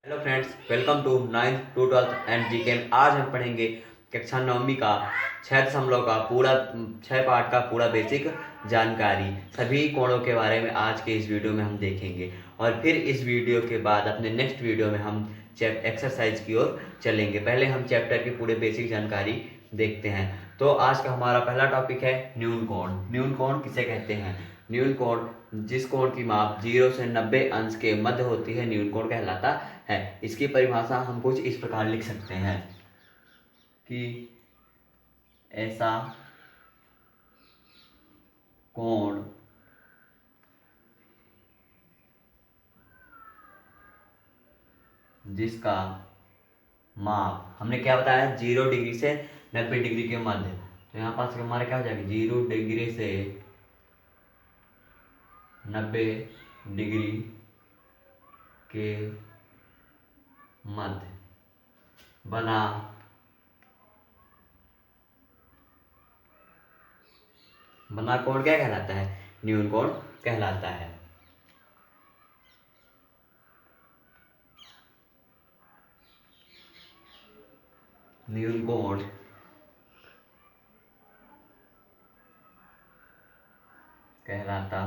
Hello friends, welcome to 9th to 12th and GK. आज हम पढ़ेंगे कक्षा 9वीं का 6 दशमलव का पूरा 6 पार्ट का पूरा बेसिक जानकारी सभी कोणों के बारे में आज के इस वीडियो में हम देखेंगे। और फिर इस वीडियो के बाद अपने नेक्स्ट वीडियो में हम एक्सरसाइज की ओर चलेंगे। पहले हम चैप्टर की पूरे बेसिक जानकारी देखते हैं। तो आज का हमारा पहला टॉपिक है न्यून कोण। न्यून कोण किसे कहते हैं? न्यून कोण जिस कोण की माप 0 से 90 अंश के मध्य होती है न्यून कोण कहलाता है। इसकी परिभाषा हम कुछ इस प्रकार लिख सकते हैं कि ऐसा कोण जिसका माप हमने क्या बताया 0 डिग्री से 90 डिग्री के मध्य। तो यहाँ पास हमारा क्या हो जाएगा 0 डिग्री से 90 डिग्री के मध्य बना कोण क्या कहलाता है? न्यून कोण कहलाता है। न्यून कोण कहलाता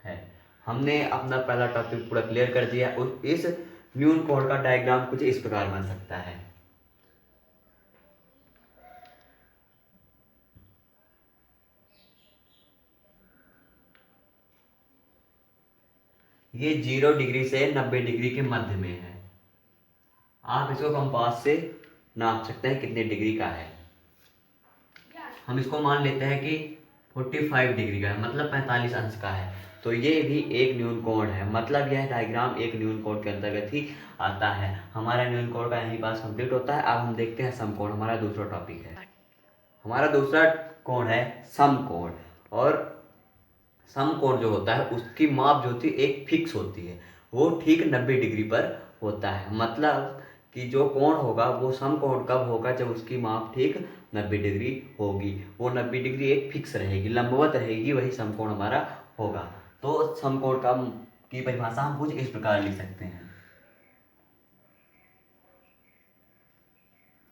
है। हमने अपना पहला टॉपिक पूरा क्लियर कर दिया। इस न्यून कोण का डायग्राम कुछ इस प्रकार बन सकता है। ये 0 डिग्री से 90 डिग्री के मध्य में है। आप इसको कंपास से नाप सकते हैं कितने डिग्री का है। हम इसको मान लेते हैं कि 45 डिग्री का है, मतलब 45 अंश का है। तो ये भी एक न्यून कोण है, मतलब यह डायग्राम एक न्यून कोण के अंतर्गत ही आता है। हमारा न्यून कोण का यहीं पास कंप्लीट होता है। अब हम देखते हैं समकोण, हमारा दूसरा टॉपिक है। हमारा दूसरा कोण है समकोण। और समकोण जो होता है उसकी माप जो होती है एक फिक्स होती है, वो ठीक 90 डिग्री पर होता है। मतलब कि जो कोण होगा वो समकोण कब होगा? जब उसकी माप ठीक 90 डिग्री होगी। वो 90 डिग्री एक फिक्स रहेगी, लंबवत रहेगी, वही समकोण हमारा होगा। तो समकोण का की परिभाषा हम कुछ इस प्रकार लिख सकते हैं।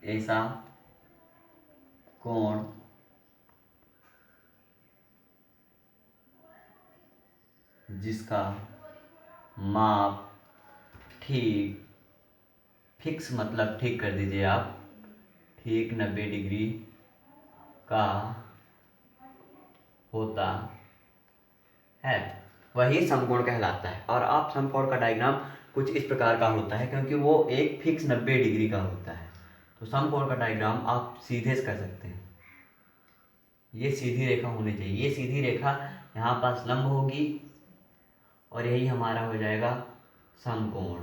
ऐसा कोण जिसका माप ठीक फिक्स, मतलब ठीक कर दीजिए आप, ठीक 90 डिग्री का होता है, वही समकोण कहलाता है। और आप समकोण का डायग्राम कुछ इस प्रकार का होता है, क्योंकि वो एक फिक्स 90 डिग्री का होता है। तो समकोण का डायग्राम आप सीधे से कर सकते हैं। ये सीधी रेखा होनी चाहिए, ये सीधी रेखा यहाँ पास लंब होगी और यही हमारा हो जाएगा समकोण।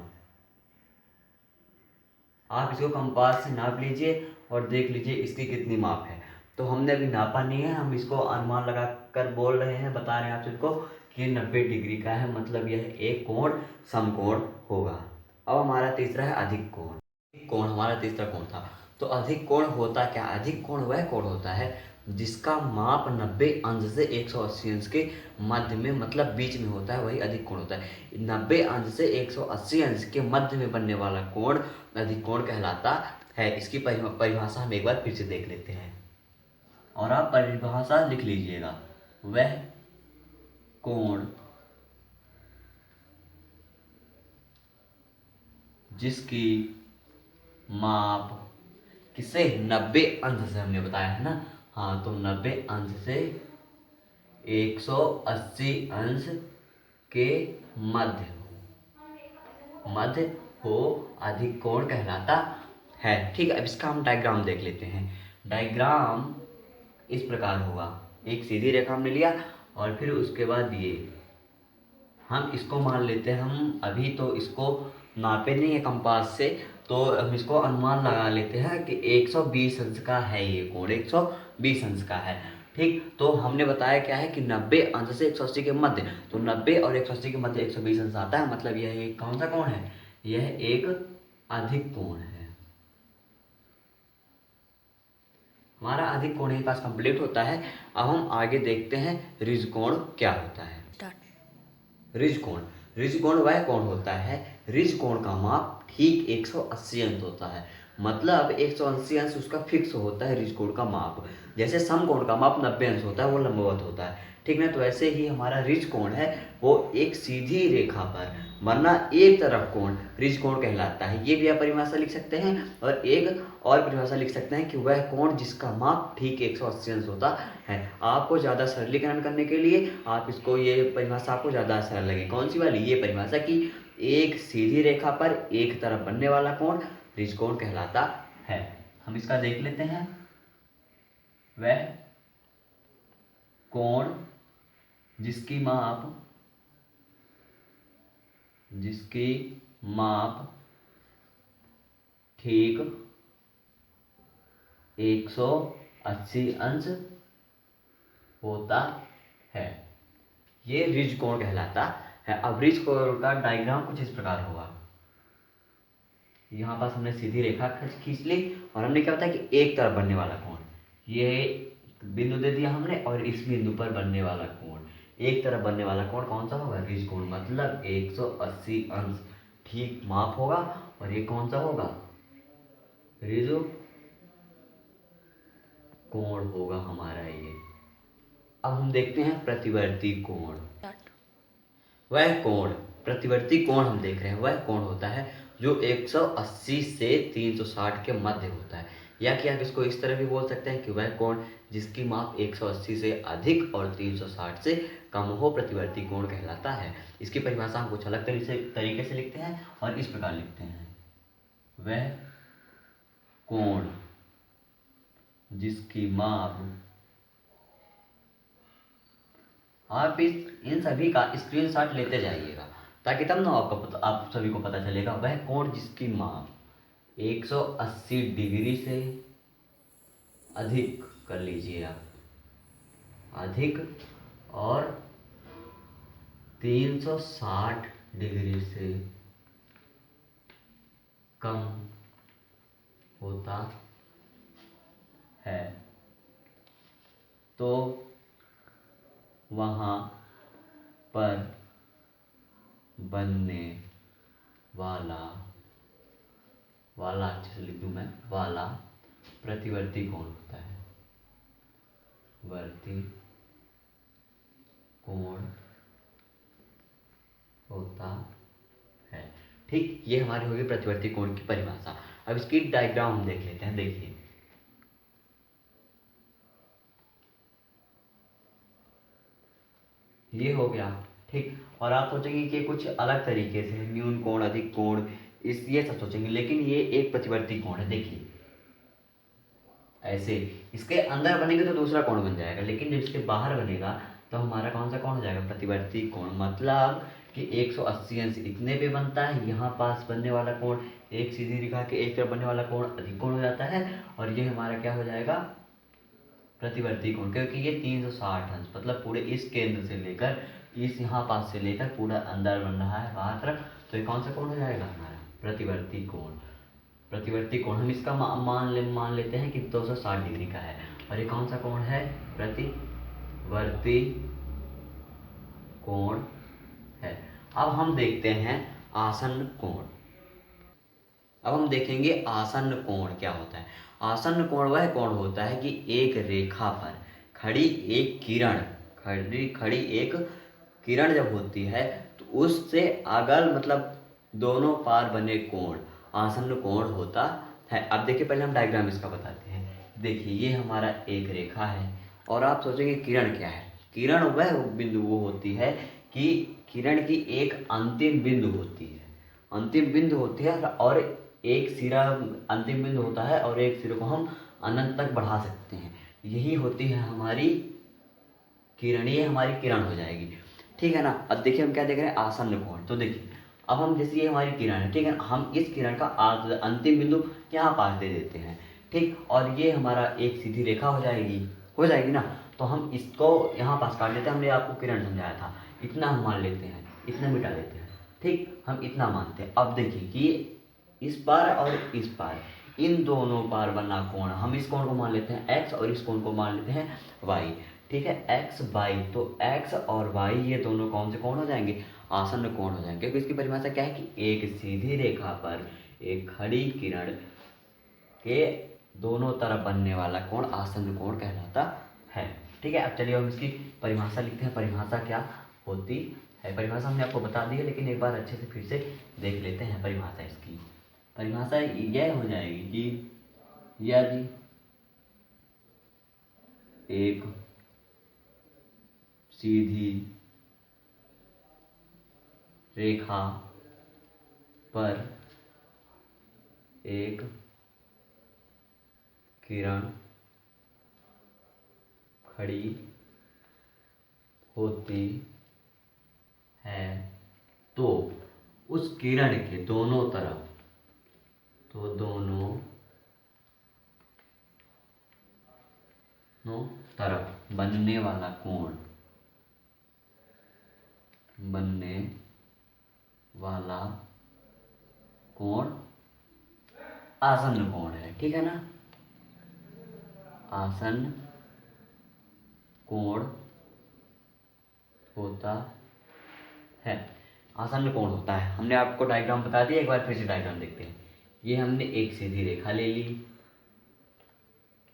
आप इसको कंपास से नाप लीजिए और देख लीजिए इसकी कितनी माप है। तो हमने अभी नापा नहीं है, हम इसको अनुमान लगा कर बोल रहे हैं, बता रहे हैं आप सबको कि 90 डिग्री का है, मतलब यह एक कोण समकोण होगा। अब हमारा तीसरा है अधिक कोण। कोण हमारा तीसरा कोण था। तो अधिक कोण होता क्या? अधिक कोण वह कोण होता है जिसका माप 90 अंश से 180 अंश के मध्य में, मतलब बीच में होता है, वही अधिक कोण होता है। 90 अंश से 180 अंश के मध्य में बनने वाला कोण अधिक कोण कहलाता है। इसकी परिभाषा हम एक बार फिर से देख लेते हैं और आप परिभाषा लिख लीजिएगा। वह कोण जिसकी माप किससे? 90 अंश से हमने बताया है ना। हाँ, तो 90 अंश से 180 अंश के मध्य हो अधिक कोण कहलाता है। ठीक है, अब इसका हम डायग्राम देख लेते हैं। डायग्राम इस प्रकार होगा। एक सीधी रेखा हमने लिया और फिर उसके बाद ये हम इसको मान लेते हैं, हम अभी तो इसको नापे नहीं है कंपास से, तो हम इसको अनुमान लगा लेते हैं कि 120 अंश का है ये कोण, 120 अंश का है। ठीक, तो हमने बताया क्या है कि 90 अंश से 180 के मध्य, तो 90 और 180 के मध्य 120 अंश आता है, मतलब यह एक कौन सा कोण है? यह एक अधिक कोण है। हमारा अधिक कोण यहीं पास कंप्लीट होता है। अब हम आगे देखते हैं ऋज कोण क्या होता है। रिज कोण, रिज कोण वह कोण होता है रिज कोण का माप ठीक 180 अंश होता है। मतलब 180 अंश उसका फिक्स होता है रिज कोण का माप। जैसे समकोण का माप 90 अंश होता है, वो लंबवत होता है, ठीक ना। तो ऐसे ही हमारा रिज कोण है वो एक सीधी रेखा पर वरना एक तरफ कोण रिज कोण कहलाता है। ये भी आप परिभाषा लिख सकते हैं। और एक और परिभाषा लिख सकते हैं कि वह कोण जिसका माप ठीक 180 अंश होता है। आपको ज़्यादा सरलीकरण करने के लिए आप इसको, ये परिभाषा आपको ज़्यादा सरल लगे, कौन सी वाली, ये परिभाषा की एक सीधी रेखा पर एक तरफ बनने वाला कोण रिज कोण कहलाता है। हम इसका देख लेते हैं। वह कोण जिसकी माप ठीक 180 अंश होता है, ये रिज कोण कहलाता है। अब रिज कोण का डायग्राम कुछ इस प्रकार होगा। यहाँ पास हमने सीधी रेखा खींच ली और हमने क्या बताया कि एक तरफ बनने वाला कोण, ये बिंदु दे दिया हमने, और इस बिंदु पर बनने वाला कोण, एक तरफ बनने वाला कोण कौन सा होगा, रिज कोण, मतलब 180 अंश ठीक माप होगा। और ये कौन सा होगा, रिज कोण होगा हमारा ये। अब हम देखते हैं प्रतिवर्ती कोण। वह कोण, प्रतिवर्ती कोण हम देख रहे हैं, वह कोण होता है जो 180 से 360 के मध्य होता है। या कि आप इसको इस तरह भी बोल सकते हैं कि वह कोण जिसकी माप 180 से अधिक और 360 से कम हो प्रतिवर्ती कोण कहलाता है। इसकी परिभाषा हम कुछ अलग तरीके से लिखते हैं और इस प्रकार लिखते हैं। वह कोण जिसकी माप, आप इन सभी का स्क्रीनशॉट लेते जाइएगा ताकि तब ना आप सभी को पता चलेगा। वह कोण जिसकी माप 180 डिग्री से अधिक, कर लीजिए आप, अधिक और 360 डिग्री से कम होता है, तो वहाँ पर बनने वाला अच्छे से लिख दूं मैं, वाला प्रतिवर्ती कोण होता है, वर्ती कोण होता है। ठीक, ये हमारी होगी प्रतिवर्ती कोण की परिभाषा। अब इसकी डायग्राम हम देख लेते हैं। देखिए, ये हो गया, ठीक। और आप सोचेंगे कि कुछ अलग तरीके से न्यून कोण, अधिक कोण, ये सब सोचेंगे, लेकिन ये एक प्रतिवर्ती कोण है। देखिए ऐसे इसके अंदर बनेगा तो दूसरा कोण बन जाएगा, लेकिन जब इसके बाहर बनेगा तो हमारा कौन सा कोण हो जाएगा, प्रतिवर्ती कोण। मतलब कि 180 अंश इतने पे बनता है, यहाँ पास बनने वाला कोण, एक सीधी रेखा के एक तरफ बनने वाला कोण अधिक कोण हो जाता है, और ये हमारा क्या हो जाएगा, प्रतिवर्ती कोण। क्योंकि ये 360 अंश, मतलब पूरे इस केंद्र से लेकर इस यहाँ पास से लेकर पूरा अंदर बन रहा है बाहर तरफ, तो ये कौन सा कोण हो जाएगा हमारा, प्रतिवर्ती कोण। प्रतिवर्ती कोण हम इसका मान लेते हैं कि 260 डिग्री का है, और ये कौन सा कोण है, प्रतिवर्ती कोण है। अब हम देखते हैं आसन्न कोण। अब हम देखेंगे आसन्न कोण क्या होता है। आसन्न कोण वह कोण होता है कि एक रेखा पर खड़ी एक किरण जब होती है तो उससे अगल, मतलब दोनों पार बने कोण आसन्न कोण होता है। अब देखिए, पहले हम डायग्राम इसका बताते हैं। देखिए, ये हमारा एक रेखा है, और आप सोचेंगे किरण क्या है। किरण वह बिंदु वो होती है कि किरण की एक अंतिम बिंदु होती है, और एक सिरा अंतिम बिंदु होता है, और एक सिरे को हम अनंत तक बढ़ा सकते हैं। यही होती है हमारी किरण, ये हमारी किरण हो जाएगी, ठीक है ना। अब देखिए हम क्या देख रहे हैं, आसन्न कोण। तो देखिए, अब हम जैसे ये हमारी किरण है, ठीक है, हम इस किरण का अंतिम बिंदु यहाँ पास दे देते हैं, ठीक। और ये हमारा एक सीधी रेखा हो जाएगी ना। तो हम इसको यहाँ पास काट लेते हैं। हमने आपको किरण समझाया था, इतना हम मान लेते हैं, इतना मिटा लेते हैं, ठीक, हम इतना मानते हैं। अब देखिए कि इस पार और इस पार, इन दोनों पार बना कोण, हम इस कोण को मान लेते हैं x और इस कोण को मान लेते हैं y, ठीक है, x y। तो x और y ये दोनों कौन से कोण हो जाएंगे, आसन्न कोण हो जाएंगे, क्योंकि इसकी परिभाषा क्या है कि एक सीधी रेखा पर एक खड़ी किरण के दोनों तरफ बनने वाला कोण आसन्न कोण कहलाता है। ठीक है, अब चलिए हम इसकी परिभाषा लिखते हैं। परिभाषा क्या होती है? परिभाषा हमने आपको बता दी है, लेकिन एक बार अच्छे से फिर से देख लेते हैं। परिभाषा इसकी परिभाषा यह हो जाएगी कि यदि एक सीधी रेखा पर एक किरण खड़ी होती है तो उस किरण के दोनों तरफ बनने वाला कोण आसन्न कोण है। ठीक है ना, आसन्न कोण होता है, आसन्न कोण होता है। हमने आपको डायग्राम बता दिया, एक बार फिर से डायग्राम देखते हैं। ये हमने एक सीधी रेखा ले ली,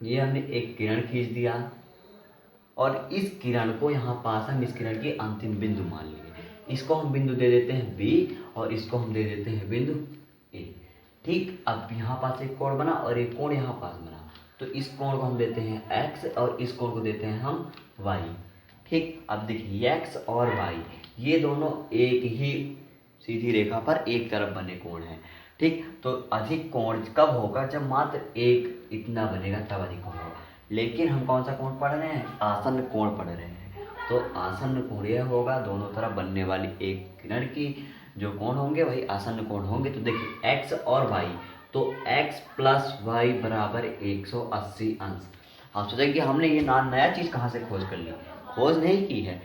ये हमने एक किरण खींच दिया और इस किरण को यहाँ पास हम इस किरण की अंतिम बिंदु मान लिए। इसको हम बिंदु दे देते हैं B और इसको हम दे देते हैं बिंदु A। ठीक, अब यहाँ पास एक कोण बना और एक कोण यहाँ पास बना, तो इस कोण को हम देते हैं X और इस कोण को देते हैं हम Y। ठीक, अब देखिए X और Y ये दोनों एक ही सीधी रेखा पर एक तरफ बने कोण हैं। ठीक, तो अधिक कोण कब होगा? जब मात्र एक इतना बनेगा तब अधिक कोण होगा। लेकिन हम कौन सा कोण पढ़ रहे हैं? आसन्न कोण पढ़ रहे हैं। तो आसन्न कोण यह होगा, दोनों तरफ बनने वाली एक किरण की जो कोण होंगे वही आसन्न कोण होंगे। तो देखिए x और y, तो x प्लस वाई बराबर 180 अंश। आप सोचेंगे हमने ये नया चीज़ कहाँ से खोज कर ली? खोज नहीं की है।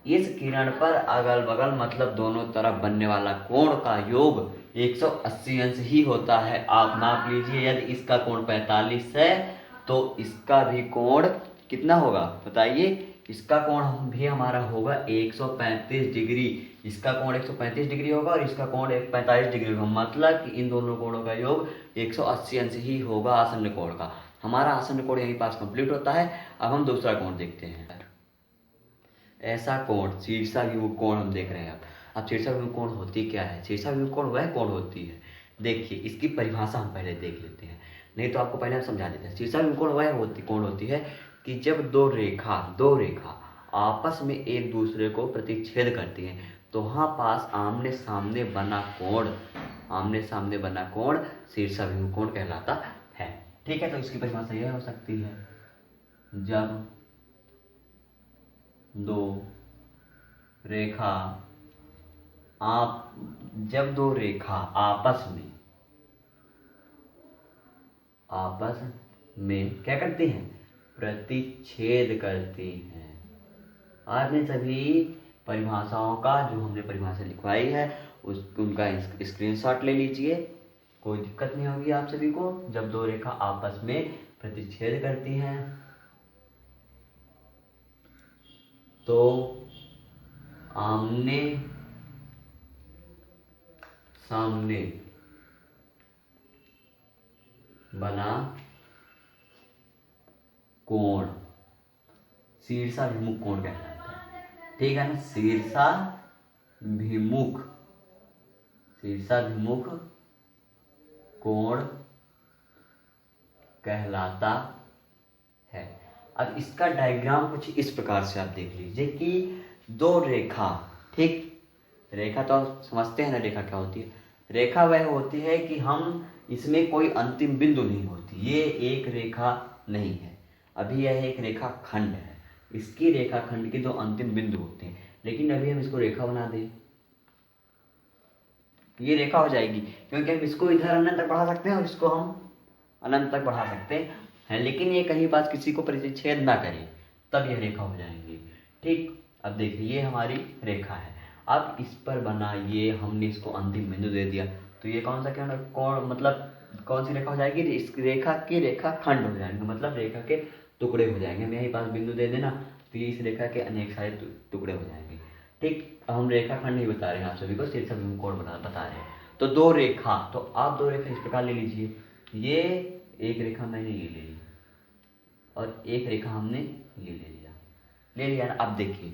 इस किरण पर अगल बगल मतलब दोनों तरफ बनने वाला कोण का योग 180 अंश ही होता है। आप नाप लीजिए, यदि इसका कोण 45 है तो इसका भी कोण कितना होगा बताइए? इसका कोण भी हमारा होगा 135 डिग्री। इसका कोण 135 डिग्री होगा और इसका कोण 45 डिग्री होगा, मतलब कि इन दोनों कोणों का योग 180 अंश ही होगा आसन्न कोण का। हमारा आसन्न कोण यहीं पास कंप्लीट होता है। अब हम दूसरा कोण देखते हैं। ऐसा कोण शीर्षाभिमुख कोण हम देख रहे हैं। अब शीर्षाभिमुख कोण होती क्या है? शीर्षाभिमुख कोण वह कोण होती है, देखिए इसकी परिभाषा हम पहले देख लेते हैं, नहीं तो आपको पहले हम समझा देते हैं। शीर्षाभिमुख कोण वह कोण होती है कि जब दो रेखा आपस में एक दूसरे को प्रतिच्छेद करती हैं तो वहाँ पास आमने सामने बना कोण शीर्षाभिमुख कोण कहलाता है। ठीक है, तो इसकी परिभाषा यह हो सकती है, जब दो रेखा आपस में क्या करती हैं? प्रतिच्छेद करती हैं। आपने सभी परिभाषाओं का जो हमने परिभाषा लिखवाई है उनका स्क्रीनशॉट ले लीजिए, कोई दिक्कत नहीं होगी आप सभी को। जब दो रेखा आपस में प्रतिच्छेद करती हैं तो आमने सामने बना कोण शीर्षाभिमुख कोण कहलाता है। ठीक है ना, शीर्षाभिमुख कोण कहलाता है। अब इसका डायग्राम कुछ इस प्रकार से आप देख लीजिए कि दो रेखा, ठीक, रेखा तो समझते हैं ना रेखा क्या होती है? रेखा वह होती है कि हम इसमें कोई अंतिम बिंदु नहीं होती, ये एक रेखा नहीं है, अभी यह एक रेखा खंड है। इसकी रेखा खंड के दो अंतिम बिंदु होते हैं, लेकिन अभी हम इसको रेखा बना दें, ये रेखा हो जाएगी, क्योंकि हम इसको इधर अनंत तक बढ़ा सकते हैं और इसको हम अनंत तक बढ़ा सकते हैं, लेकिन ये कहीं पास किसी को प्रतिच्छेद ना करे तब यह रेखा हो जाएंगी। ठीक, अब देखिए ये हमारी रेखा है। अब इस पर बना ये हमने इसको अंतिम बिंदु दे दिया, तो ये कौन सा कोण मतलब कौन सी रेखा हो जाएगी? इस रेखा की रेखा खंड हो जाएंगे, मतलब रेखा के टुकड़े हो जाएंगे। हम यहीं पास बिंदु दे देना तो ये इस रेखा के अनेक सारे टुकड़े हो जाएंगे। ठीक, हम रेखाखंड नहीं बता रहे हैं आप सभी को, शीर्षक अभिमुख कोण बता रहे हैं। तो दो रेखा, तो आप दो रेखा इस प्रकार ले लीजिए, ये एक रेखा मैंने ये ले ली और एक रेखा हमने ये ले लिया ना। अब देखिए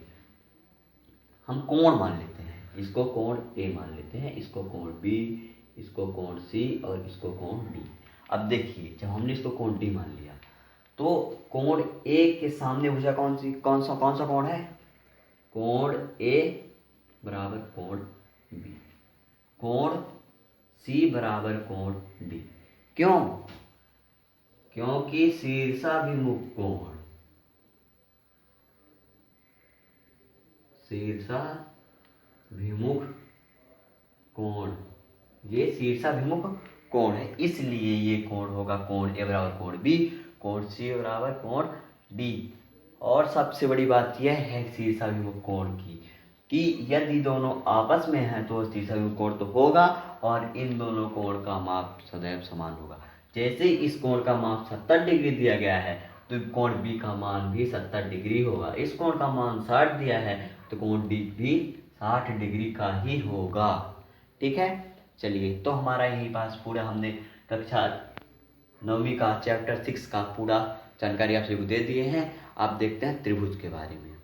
हम कोण मान लेते हैं, इसको कोण ए मान लेते हैं, इसको कोण बी, इसको कोण सी और इसको कोण डी। अब देखिए जब हमने इसको कोण डी मान लिया तो कोण ए के सामने भुजा कौन सा कोण है, कोण ए बराबर कोण बी, कोण सी बराबर कोण डी। क्यों? क्योंकि शीर्षाभिमुख कोण, शीर्षाभिमुख कोण, ये शीर्षाभिमुख कोण है, इसलिए ये कोण होगा कोण ए बराबर कोण बी, कोण सी बराबर कोण डी। और सबसे बड़ी बात यह है शीर्षाभिमुख कोण की कि यदि दोनों आपस में हैं तो शीर्षाभिमुख कोण तो होगा और इन दोनों कोण का माप सदैव समान होगा। जैसे इस कोण का माप 70 डिग्री दिया गया है तो कोण बी का मान भी 70 डिग्री होगा। इस कोण का मान 60 दिया है तो कोण डी भी 60 डिग्री का ही होगा। ठीक है, चलिए तो हमारा यही पास पूरा हमने कक्षा 9वीं का चैप्टर 6 का पूरा जानकारी आप सभी को दे दिए हैं। आप देखते हैं त्रिभुज के बारे में।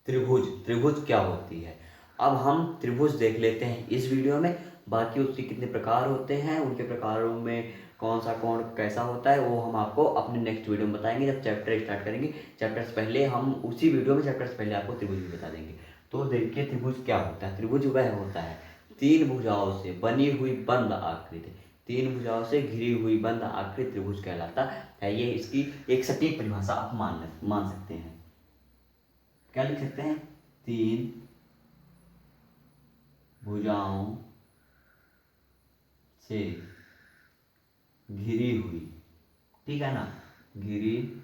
त्रिभुज क्या होती है, अब हम त्रिभुज देख लेते हैं इस वीडियो में। बाकी उसके कितने प्रकार होते हैं, उनके प्रकारों में कौन सा कोण कैसा होता है, वो हम आपको अपने नेक्स्ट वीडियो में बताएंगे जब चैप्टर स्टार्ट करेंगे। चैप्टर्स पहले हम उसी वीडियो में चैप्टर्स पहले आपको त्रिभुज भी बता देंगे। तो देखिए त्रिभुज क्या होता है। त्रिभुज वह होता है तीन भुजाओं से बनी हुई बंद आकृति, तीन भुजाओं से घिरी हुई बंद आकृति त्रिभुज कहलाता है। ये इसकी एक सटीक परिभाषा आप मान सकते हैं। क्या लिख सकते हैं, तीन भुजाओं से घिरी हुई, ठीक है ना, घिरी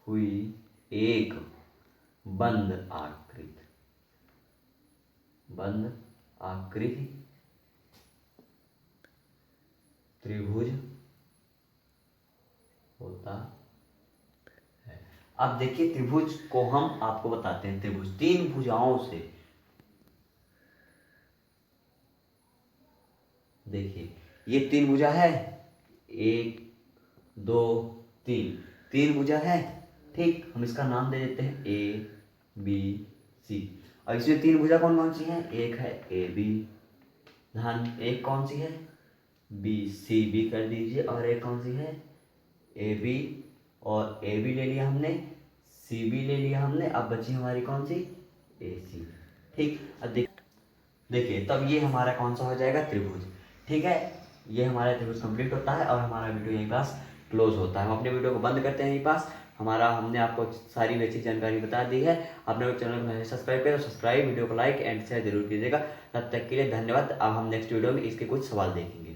हुई एक बंद आकृति त्रिभुज होता है। अब देखिए त्रिभुज को हम आपको बताते हैं। त्रिभुज तीन भुजाओं से, देखिए ये तीन भुजा है, एक दो तीन, तीन भुजा है, ठीक। हम इसका नाम दे देते हैं ए बी सी। और इसमें तीन भुजा कौन कौन सी है, एक है ए बी, ध्यान, एक कौन सी है बी सी बी कर दीजिए, और एक कौन सी है ए बी, और ए बी ले लिया हमने, सी बी ले लिया हमने। अब बची हमारी कौन सी, ए सी, ठीक। अब देखिए तब ये हमारा कौन सा हो जाएगा, त्रिभुज। ठीक है, ये हमारा त्रिभुज कंप्लीट होता है और हमारा वीडियो यहीं पास क्लोज होता है। हम अपने वीडियो को बंद करते हैं यहीं पास। हमने आपको सारी बेसिक जानकारी बता दी है। आपने चैनल को सब्सक्राइब करें तो सब्सक्राइब, वीडियो को लाइक एंड शेयर जरूर कीजिएगा। तब तक के लिए धन्यवाद। अब हम नेक्स्ट वीडियो में इसके कुछ सवाल देखेंगे।